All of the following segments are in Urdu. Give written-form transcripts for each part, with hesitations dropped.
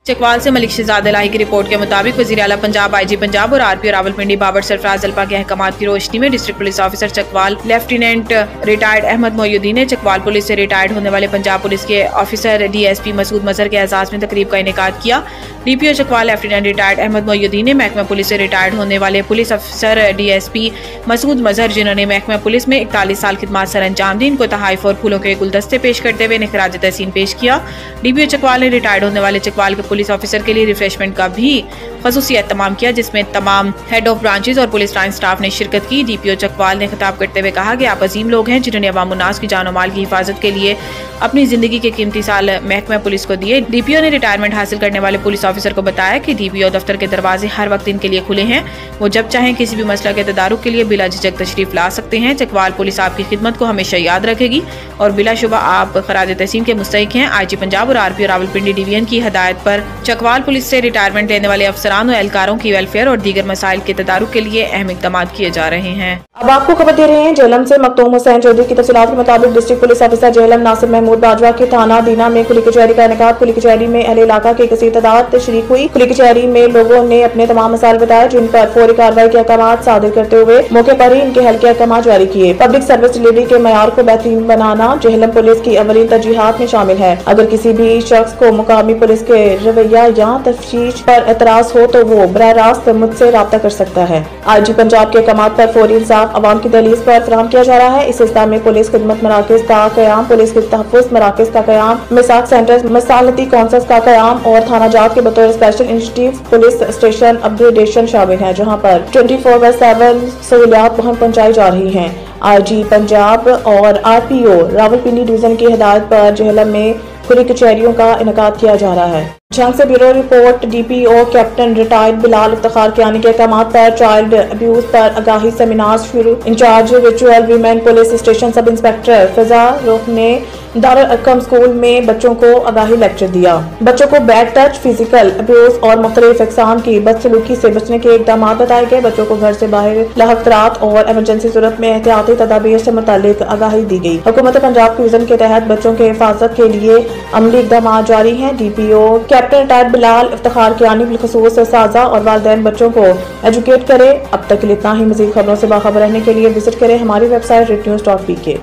چکوال سے ملک شہزاد الہی کی رپورٹ کے مطابق وزیر اعلیٰ پنجاب آئی جی پنجاب اور RPO راولپنڈی بابر سرفراز الپا کے احکامات کی روشنی میں district police officer Chakwal lieutenant retired Ahmed Mohiuddin نے چکوال پولیس سے ریٹائرڈ ہونے والے پنجاب پولیس کے آفیسر DSP مسعود مظہر کے اعزاز میں تقریب کا انعقاد کیا۔ DPO Chakwal lieutenant retired Ahmed Mohiuddin نے محکمہ پولیس سے ریٹائرڈ ہونے والے پولیس افسر DSP مسعود مظہر جنہوں نے محکمہ پولیس میں 41 سال خدمات سر انجام دی، ان کو تحائف اور پھولوں کے گلدستے پیش کرتے ہوئے خراج تحسین پیش کیا۔ DPO چکوال نے ریٹائرڈ ہونے والے چکوال کے پولیس آفیسر کے لیے ریفریشمنٹ کا بھی خصوصی اہتمام کیا، جس میں تمام ہیڈ آف برانچز اور پولیس لائن سٹاف نے شرکت کی۔ DPO چکوال نے خطاب کرتے ہوئے کہا کہ آپ عظیم لوگ ہیں جنہوں نے عوام الناس کی جان و مال کی حفاظت کے لیے اپنی زندگی کے قیمتی سال محکمہ پولیس کو دیے۔ DPO نے ریٹائرمنٹ حاصل کرنے والے پولیس آفیسر کو بتایا کہ DPO دفتر کے دروازے ہر وقت ان کے لیے کھلے ہیں، وہ جب چاہیں کسی بھی مسئلہ کے تدارک کے لیے بلا جھجک تشریف لا سکتے ہیں۔ چکوال پولیس آپ کی خدمت کو ہمیشہ یاد رکھے گی اور بلا شبہ آپ خراج تحسین کے مستحق ہیں۔ IG پنجاب اور RPO راولپنڈی ڈویژن کی ہدایت پر چکوال پولیس سے ریٹائرمنٹ لینے والے افسران و اہلکاروں کی ویلفیئر اور دیگر مسائل کے تدارک کے لیے اہم اقدامات کیے جا رہے ہیں۔ اب آپ کو خبر دے رہے ہیں جہلم سے مختوم حسین چودھری کی تفصیلات کے مطابق ڈسٹرکٹ پولیس آفیسر جہلم ناصر محمود باجوہ کے تھانہ دینا میں کھلی کچہری کا انعقاد۔ کھلی کچہری میں اہل علاقہ کی کثیر تعداد شریک ہوئی۔ کھلی کچہری میں لوگوں نے اپنے تمام مسائل بتائے، جن پر فوری کارروائی کے احکامات صادر کرتے ہوئے موقع پر ہی ان کے حل کے احکامات جاری کیے۔ پبلک سروس ڈلیوری کے معیار کو بہترین بنانا جہلم پولیس کی اولین ترجیحات میں شامل ہے۔ اگر کسی بھی شخص کو مقامی پولیس کے رویہ یا تفتیش پر اعتراض ہو تو وہ براہ راست مجھ سے رابطہ کر سکتا ہے۔ IG پنجاب کے احکامات پر فوری انصاف عوام کی دہلیز پر فراہم کیا جا رہا ہے۔ اس سلسلہ میں پولیس خدمت مراکز کا قیام، پولیس کے تحفظ مراکز کا قیام، مساق سینٹرز، مسالتی کونسلز کا قیام اور تھانہ جات کے بطور اسپیشل انیشیٹو پولیس اسٹیشن اپ گریڈیشن شامل ہیں، جہاں پر 24/7 سہولیات وہاں پہنچائی جا رہی ہیں۔ IG پنجاب اور RPO راولپنڈی ڈویژن کی ہدایت پر جہلم میں کھلی کچہریوں کا انعقاد کیا جا رہا ہے۔ جھنگ سے bureau report DPO captain retired Bilal Iftikhar Kiani کے احکامات پر چائلڈ ابیوز پر آگاہی سیمینار شروع۔ In charge virtual women police station sub inspector Fiza Rukh نے دارالارقم اسکول میں بچوں کو آگاہی لیکچر دیا۔ بچوں کو بیڈ ٹچ، فزیکل ابیوز اور مختلف اقسام کی بدسلوکی سے بچنے کے اقدامات بتائے گئے۔ بچوں کو گھر سے باہر لاحق طرات اور ایمرجنسی صورت میں احتیاطی تدابیر سے متعلق آگاہی دی گئی۔ حکومت پنجاب کے وژن کے تحت بچوں کے حفاظت کے لیے عملی اقدامات جاری ہیں۔ DPO captain retired Bilal Iftikhar Kayani بالخصوص اساتذہ اور والدین بچوں کو ایجوکیٹ کرے۔ اب تک کے لیے اتنا ہی۔ مزید خبروں سے باخبر رہنے کے لیے وزٹ کریں ہماری ویب سائٹ rednews.pk۔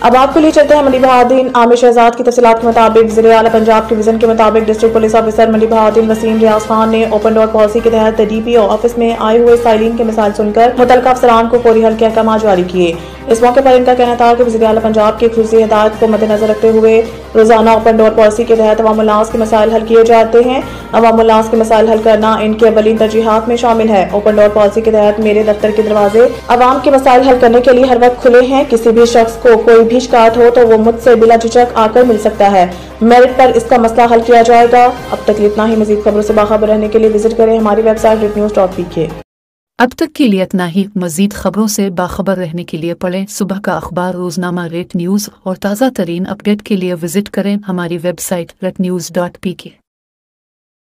اب آپ کو لیے چلتے ہیں منڈی بہادین عامر شہزاد کی تفصیلات کے مطابق وزیر اعلیٰ پنجاب کے وژن کے مطابق ڈسٹرکٹ پولیس آفیسر منڈی بہادین وسیم ریاض خان نے اوپن ڈور پالیسی کے تحت DPO آفس میں آئے ہوئے سائلین کے مسائل سن کر متعلقہ افسران کو فوری حل کے احکامات جاری کیے۔ اس موقع پر ان کا کہنا تھا کہ وزیر اعلیٰ پنجاب کی خصوصی ہدایت کو مد نظر رکھتے ہوئے روزانہ اوپن ڈور پالیسی کے تحت عوام الناس کے مسائل حل کیے جاتے ہیں۔ عوام الناس کے مسائل حل کرنا ان کی اولین ترجیحات میں شامل ہے۔ اوپن ڈور پالیسی کے تحت میرے دفتر کے دروازے عوام کے مسائل حل کرنے کے لیے ہر وقت کھلے ہیں۔ کسی بھی شخص کو کوئی بھی شکایت ہو تو وہ مجھ سے بلا جھجک آ کر مل سکتا ہے، میرٹ پر اس کا مسئلہ حل کیا جائے گا۔ اب تک اتنا ہی۔ مزید خبروں سے باخبر رہنے کے لیے وزٹ کریں ہماری ویب سائٹ rednews.pk۔ اب تک کے لیے اتنا ہی۔ مزید خبروں سے باخبر رہنے کے لیے پڑھیں صبح کا اخبار روزنامہ ریٹ نیوز اور تازہ ترین اپڈیٹ کے لیے وزٹ کریں ہماری ویب سائٹ rednews.pk۔